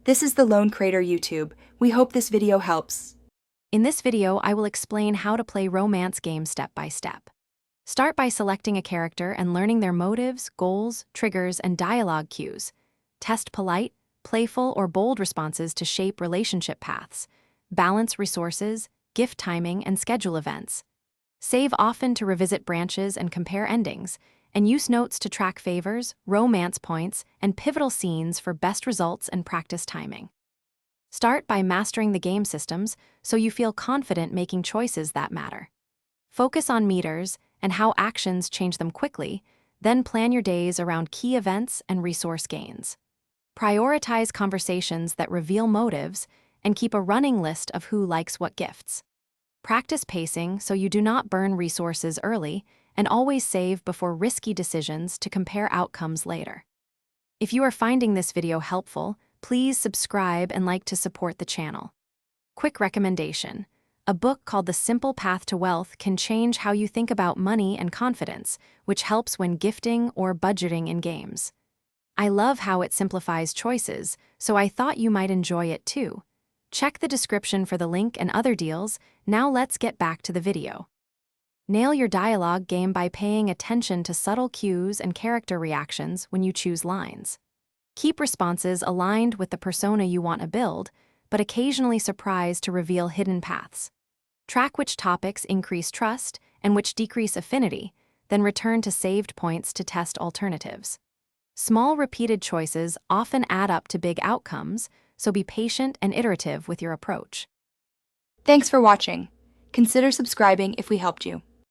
This is the Lone Creator YouTube. We hope this video helps. In this video, I will explain how to play romance games step by step. Start by selecting a character and learning their motives, goals, triggers, and dialogue cues. Test polite, playful, or bold responses to shape relationship paths. Balance resources, gift timing, and schedule events. Save often to revisit branches and compare endings, and use notes to track favors, romance points, and pivotal scenes for best results and practice timing. Start by mastering the game systems so you feel confident making choices that matter. Focus on meters and how actions change them quickly, then plan your days around key events and resource gains. Prioritize conversations that reveal motives and keep a running list of who likes what gifts. Practice pacing so you do not burn resources early and always save before risky decisions to compare outcomes later. If you are finding this video helpful, please subscribe and like to support the channel. Quick recommendation: a book called The Simple Path to Wealth can change how you think about money and confidence, which helps when gifting or budgeting in games. I love how it simplifies choices, so I thought you might enjoy it too. Check the description for the link and other deals. Now let's get back to the video. Nail your dialogue game by paying attention to subtle cues and character reactions when you choose lines. Keep responses aligned with the persona you want to build, but occasionally surprise to reveal hidden paths. Track which topics increase trust and which decrease affinity, then return to saved points to test alternatives. Small repeated choices often add up to big outcomes, so be patient and iterative with your approach. Thanks for watching. Consider subscribing if we helped you.